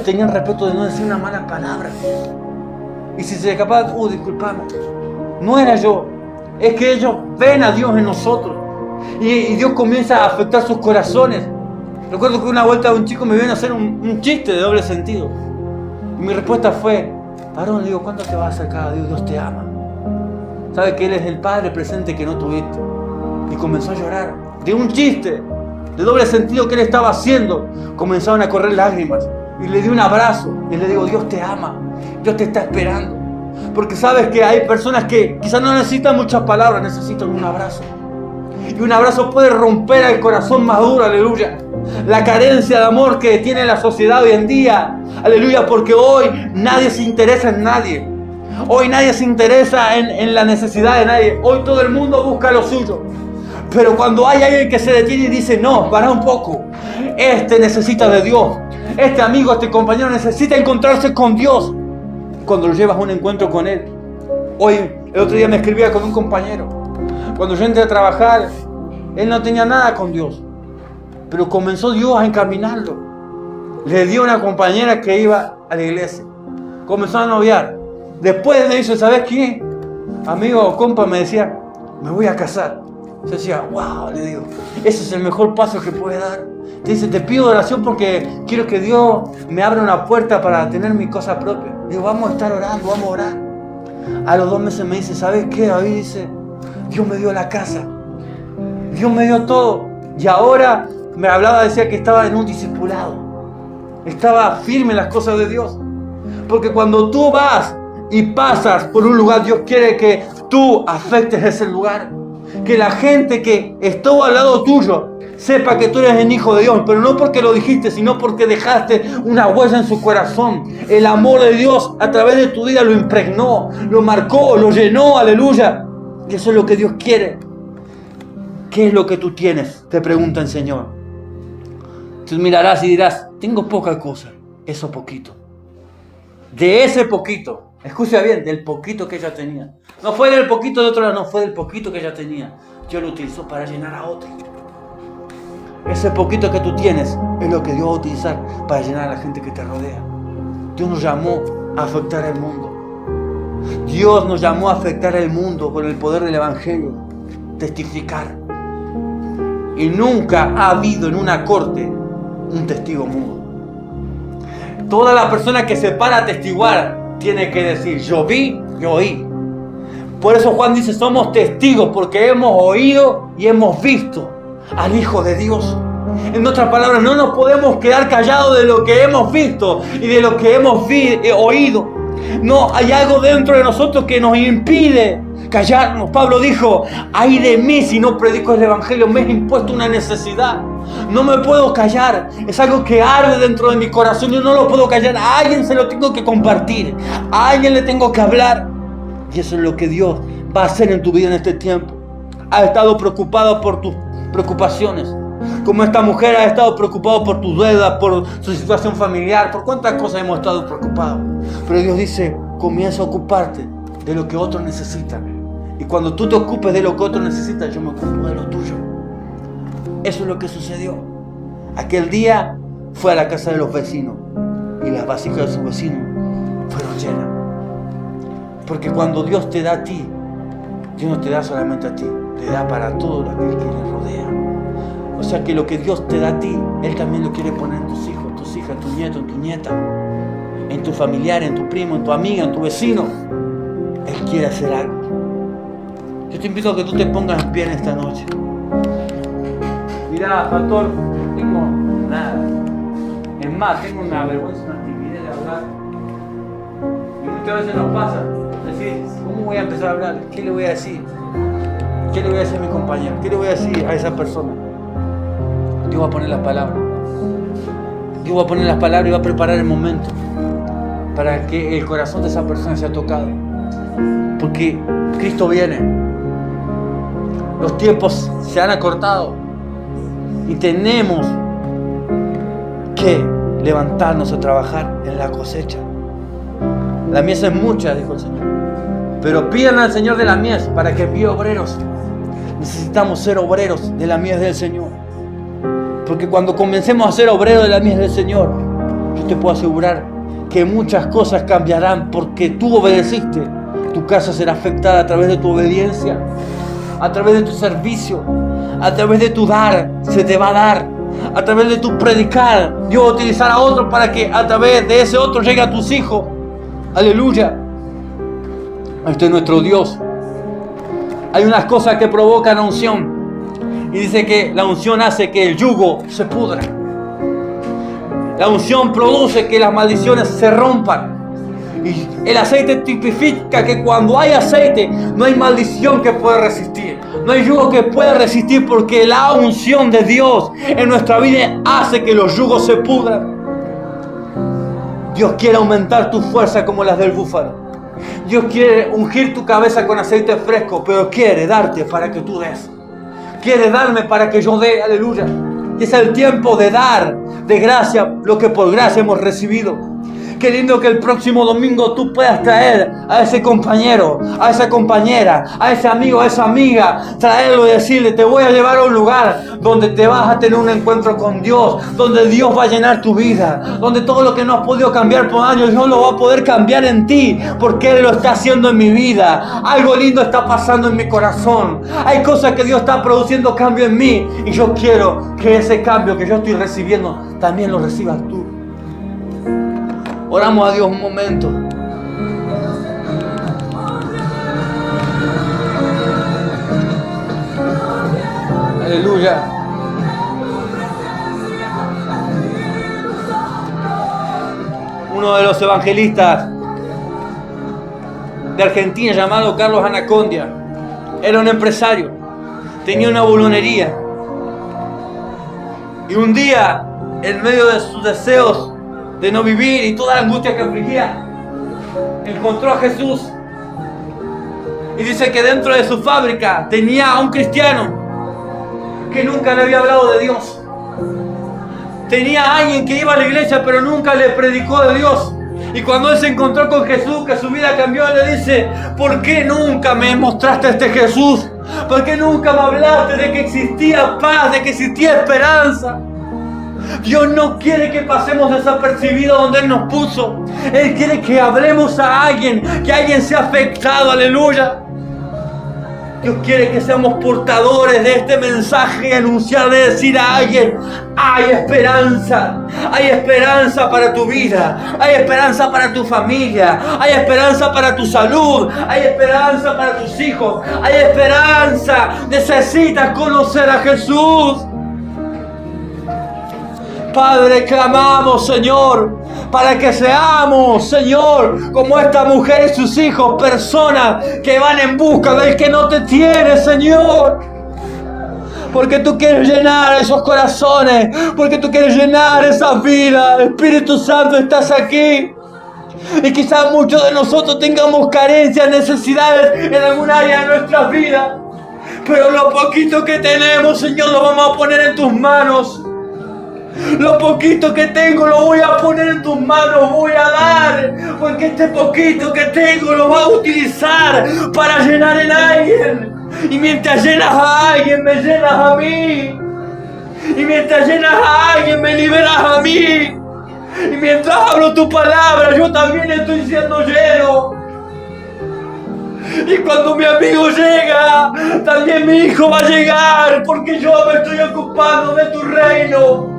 tenían respeto de no decir una mala palabra. Y si se escapaban, disculpame, no era yo. Es que ellos ven a Dios en nosotros. Y Dios comienza a afectar sus corazones. Recuerdo que una vuelta un chico me vino a hacer un chiste de doble sentido. Y mi respuesta fue: varón, le digo, ¿cuándo te vas a acercar a Dios? Dios te ama. Sabe que Él es el Padre presente que no tuviste. Y comenzó a llorar de un chiste de doble sentido que él estaba haciendo. Comenzaron a correr lágrimas. Y le di un abrazo. Y le digo: Dios te ama. Dios te está esperando. Porque sabes que hay personas que quizás no necesitan muchas palabras, necesitan un abrazo. Y un abrazo puede romper el corazón más duro, aleluya. La carencia de amor que tiene la sociedad hoy en día, aleluya, porque hoy nadie se interesa en nadie. Hoy nadie se interesa en la necesidad de nadie. Hoy todo el mundo busca lo suyo. Pero cuando hay alguien que se detiene y dice: no, para un poco, este necesita de Dios. Este amigo, este compañero necesita encontrarse con Dios. Cuando lo llevas a un encuentro con Él. Hoy, el otro día me escribía con un compañero. Cuando yo entré a trabajar, él no tenía nada con Dios. Pero comenzó Dios a encaminarlo. Le dio una compañera que iba a la iglesia. Comenzó a noviar. Después de eso, ¿sabes qué? Amigo o compa me decía: me voy a casar. Yo decía: wow, le digo, ese es el mejor paso que puede dar. Te dice: te pido oración porque quiero que Dios me abra una puerta para tener mi cosa propia. Digo: vamos a estar orando, vamos a orar. A los 2 meses me dice: ¿sabes qué, David? Dice: Dios me dio la casa. Dios me dio todo. Y ahora me hablaba, decía que estaba en un discipulado. Estaba firme en las cosas de Dios. Porque cuando tú vas y pasas por un lugar, Dios quiere que tú afectes ese lugar. Que la gente que estuvo al lado tuyo sepa que tú eres el hijo de Dios, pero no porque lo dijiste, sino porque dejaste una huella en su corazón. El amor de Dios a través de tu vida lo impregnó, lo marcó, lo llenó, aleluya. Y eso es lo que Dios quiere. ¿Qué es lo que tú tienes?, te pregunta el Señor. Tú mirarás y dirás: tengo poca cosa. Eso poquito. De ese poquito, escucha bien, del poquito que ella tenía. No fue del poquito de otro lado, no, fue del poquito que ella tenía. Dios lo utilizó para llenar a otro. Ese poquito que tú tienes es lo que Dios va a utilizar para llenar a la gente que te rodea. Dios nos llamó a afectar el mundo. Dios nos llamó a afectar el mundo con el poder del Evangelio. Testificar. Y nunca ha habido en una corte un testigo mudo. Toda la persona que se para a testiguar tiene que decir: yo vi, yo oí. Por eso Juan dice: somos testigos porque hemos oído y hemos visto al Hijo de Dios. En otras palabras, no nos podemos quedar callados de lo que hemos visto y de lo que hemos oído. No, hay algo dentro de nosotros que nos impide callarnos. Pablo dijo: ay de mí si no predico el Evangelio, me he impuesto una necesidad. No me puedo callar, es algo que arde dentro de mi corazón, yo no lo puedo callar. A alguien se lo tengo que compartir, a alguien le tengo que hablar. Y eso es lo que Dios va a hacer en tu vida en este tiempo. Ha estado preocupado por tus preocupaciones, como esta mujer ha estado preocupada por tus deudas, por su situación familiar, por cuántas cosas hemos estado preocupados. Pero Dios dice: comienza a ocuparte de lo que otros necesitan. Y cuando tú te ocupes de lo que otros necesitan, yo me ocupo de lo tuyo. Eso es lo que sucedió. Aquel día fue a la casa de los vecinos y las vasijas de sus vecinos fueron llenas. Porque cuando Dios te da a ti, Dios no te da solamente a ti, te da para todos los que le rodean. O sea que lo que Dios te da a ti, Él también lo quiere poner en tus hijos, tus hijas, en tu nieto, en tu nieta, en tu familiar, en tu primo, en tu amiga, en tu vecino. Él quiere hacer algo. Yo te invito a que tú te pongas en pie en esta noche. Mira, pastor, no tengo nada. Es más, tengo una vergüenza, una timidez de hablar. Y muchas veces nos pasa. Decir: ¿cómo voy a empezar a hablar? ¿Qué le voy a decir? ¿Qué le voy a decir a mi compañero? ¿Qué le voy a decir a esa persona? Dios va a poner las palabras. Dios va a poner las palabras y va a preparar el momento para que el corazón de esa persona sea tocado. Porque Cristo viene. Los tiempos se han acortado y tenemos que levantarnos a trabajar en la cosecha. La mies es mucha, dijo el Señor, pero pidan al Señor de la mies para que envíe obreros. necesitamos ser obreros de la mies del Señor. Porque cuando comencemos a ser obreros de la mies del Señor, yo te puedo asegurar que muchas cosas cambiarán porque tú obedeciste. Tu casa será afectada a través de tu obediencia, a través de tu servicio, a través de tu dar, se te va a dar, a través de tu predicar. Dios va a utilizar a otro para que a través de ese otro llegue a tus hijos. Aleluya. Este es nuestro Dios. Hay unas cosas que provocan unción. Y dice que la unción hace que el yugo se pudra. La unción produce que las maldiciones se rompan. Y el aceite tipifica que cuando hay aceite no hay maldición que pueda resistir. No hay yugo que pueda resistir, porque la unción de Dios en nuestra vida hace que los yugos se pudran. Dios quiere aumentar tu fuerza como las del búfalo. Dios quiere ungir tu cabeza con aceite fresco, pero quiere darte para que tú des. Quiere darme para que yo dé, aleluya. Y es el tiempo de dar de gracia lo que por gracia hemos recibido. Qué lindo que el próximo domingo tú puedas traer a ese compañero, a esa compañera, a ese amigo, a esa amiga, traerlo y decirle: te voy a llevar a un lugar donde te vas a tener un encuentro con Dios, donde Dios va a llenar tu vida, donde todo lo que no has podido cambiar por años, Dios lo va a poder cambiar en ti, porque Él lo está haciendo en mi vida. Algo lindo está pasando en mi corazón. Hay cosas que Dios está produciendo cambio en mí, y yo quiero que ese cambio que yo estoy recibiendo también lo recibas tú. Oramos a Dios un momento. Aleluya. Uno de los evangelistas de Argentina, llamado Carlos Anacondia, era un empresario. Tenía una bolonería. Y un día, en medio de sus deseos de no vivir y toda la angustia que afligía, encontró a Jesús. Y dice que dentro de su fábrica tenía a un cristiano que nunca le había hablado de Dios. Tenía a alguien que iba a la iglesia pero nunca le predicó de Dios. Y cuando él se encontró con Jesús, que su vida cambió, le dice: ¿por qué nunca me mostraste a este Jesús? ¿Por qué nunca me hablaste de que existía paz, de que existía esperanza? Dios no quiere que pasemos desapercibidos donde Él nos puso. Él quiere que hablemos a alguien, que alguien sea afectado, aleluya. Dios quiere que seamos portadores de este mensaje y anunciarle, decir a alguien: hay esperanza para tu vida, hay esperanza para tu familia, hay esperanza para tu salud, hay esperanza para tus hijos, hay esperanza. Necesitas conocer a Jesús. Padre, clamamos, Señor, para que seamos, Señor, como esta mujer y sus hijos, personas que van en busca del que no te tiene, Señor. Porque tú quieres llenar esos corazones, porque tú quieres llenar esa vida. Espíritu Santo, estás aquí. Y quizás muchos de nosotros tengamos carencias, necesidades en algún área de nuestras vidas. Pero lo poquito que tenemos, Señor, lo vamos a poner en tus manos. Lo poquito que tengo lo voy a poner en tus manos, voy a dar, porque este poquito que tengo lo va a utilizar para llenar en alguien. Y mientras llenas a alguien, me llenas a mí. Y mientras llenas a alguien, me liberas a mí. Y mientras hablo tu palabra, yo también estoy siendo lleno. Y cuando mi amigo llega, también mi hijo va a llegar, porque yo me estoy ocupando de tu reino.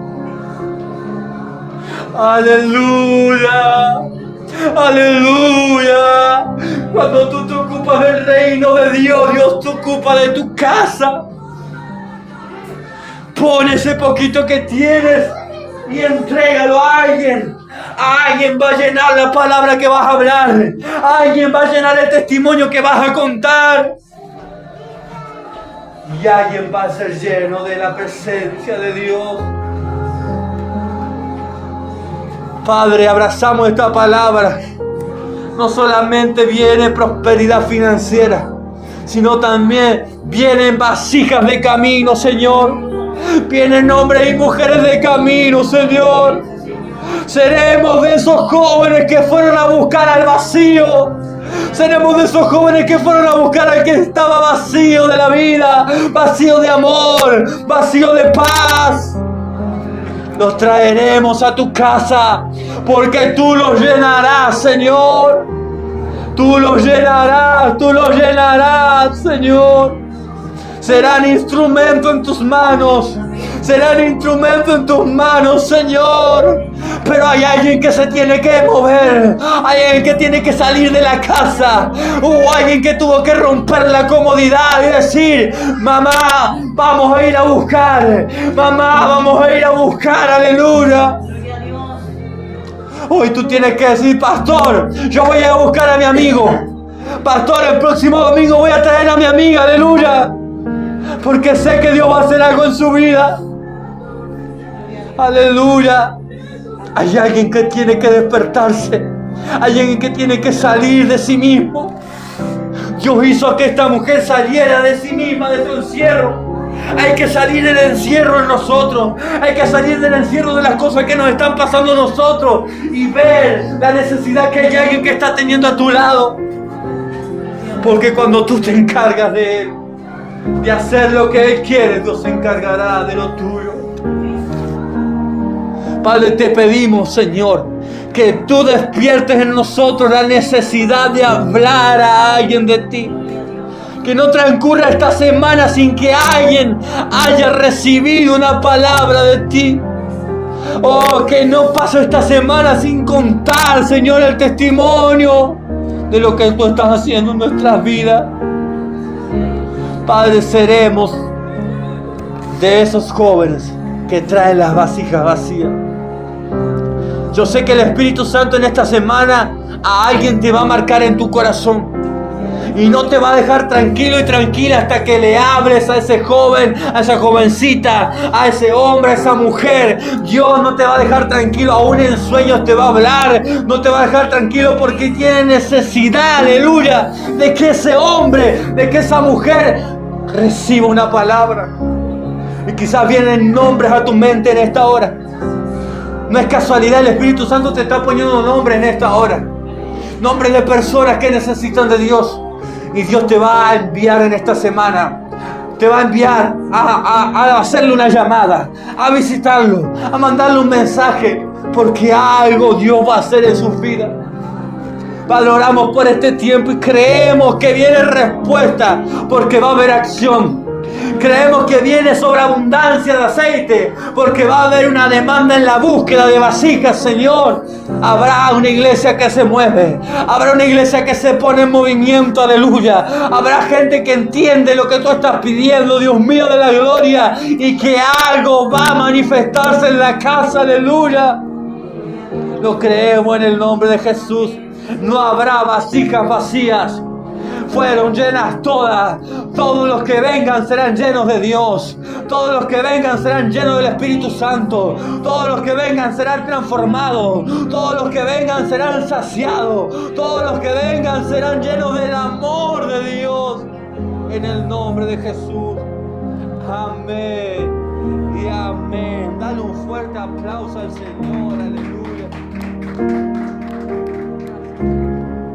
Aleluya, aleluya. Cuando tú te ocupas del reino de Dios, Dios te ocupa de tu casa. Pon ese poquito que tienes y entrégalo a alguien. Alguien va a llenar la palabra que vas a hablar. Alguien va a llenar el testimonio que vas a contar. Y alguien va a ser lleno de la presencia de Dios. Padre, abrazamos esta palabra. No solamente viene prosperidad financiera, sino también vienen vasijas de camino, Señor. Vienen hombres y mujeres de camino, Señor. Seremos de esos jóvenes que fueron a buscar al vacío. Seremos de esos jóvenes que fueron a buscar al que estaba vacío de la vida, vacío de amor, vacío de paz. Los traeremos a tu casa porque tú los llenarás, Señor. Tú los llenarás, Señor. Serán instrumento en tus manos. Serán instrumento en tus manos, Señor. Pero hay alguien que se tiene que mover. Hay alguien que tiene que salir de la casa. Hubo alguien que tuvo que romper la comodidad y decir: mamá, vamos a ir a buscar. Mamá, vamos a ir a buscar. Aleluya. Hoy tú tienes que decir: pastor, yo voy a buscar a mi amigo. Pastor, el próximo domingo voy a traer a mi amiga. Aleluya. Porque sé que Dios va a hacer algo en su vida. Aleluya. Hay alguien que tiene que despertarse. Hay alguien que tiene que salir de sí mismo. Dios hizo que esta mujer saliera de sí misma, de su encierro. Hay que salir del encierro en nosotros. Hay que salir del encierro de las cosas que nos están pasando a nosotros y ver la necesidad que hay alguien que está teniendo a tu lado. Porque cuando tú te encargas de Él, de hacer lo que Él quiere, Dios se encargará de lo tuyo. Padre, te pedimos, Señor, que tú despiertes en nosotros la necesidad de hablar a alguien de ti. Que no transcurra esta semana sin que alguien haya recibido una palabra de ti. Oh, que no pase esta semana sin contar, Señor, el testimonio de lo que tú estás haciendo en nuestras vidas. Padre, seremos de esos jóvenes que traen las vasijas vacías. Yo sé que el Espíritu Santo en esta semana a alguien te va a marcar en tu corazón. Y no te va a dejar tranquilo y tranquila hasta que le hables a ese joven, a esa jovencita, a ese hombre, a esa mujer. Dios no te va a dejar tranquilo, aún en sueños te va a hablar. No te va a dejar tranquilo porque tiene necesidad, aleluya, de que ese hombre, de que esa mujer reciba una palabra. Y quizás vienen nombres a tu mente en esta hora. No es casualidad, el Espíritu Santo te está poniendo nombres en esta hora. Nombres de personas que necesitan de Dios. Y Dios te va a enviar en esta semana. Te va a enviar a hacerle una llamada, a visitarlo, a mandarle un mensaje. Porque algo Dios va a hacer en sus vidas. Valoramos por este tiempo y creemos que viene respuesta. Porque va a haber acción. Creemos que viene sobreabundancia de aceite, porque va a haber una demanda en la búsqueda de vasijas, Señor. Habrá una iglesia que se mueve, habrá una iglesia que se pone en movimiento, aleluya. Habrá gente que entiende lo que tú estás pidiendo, Dios mío de la gloria, y que algo va a manifestarse en la casa, aleluya. Lo creemos en el nombre de Jesús. No habrá vasijas vacías. Fueron llenas todas. Todos los que vengan serán llenos de Dios. Todos los que vengan serán llenos del Espíritu Santo. Todos los que vengan serán transformados. Todos los que vengan serán saciados. Todos los que vengan serán llenos del amor de Dios. En el nombre de Jesús. Amén y amén. Dale un fuerte aplauso al Señor. Aleluya.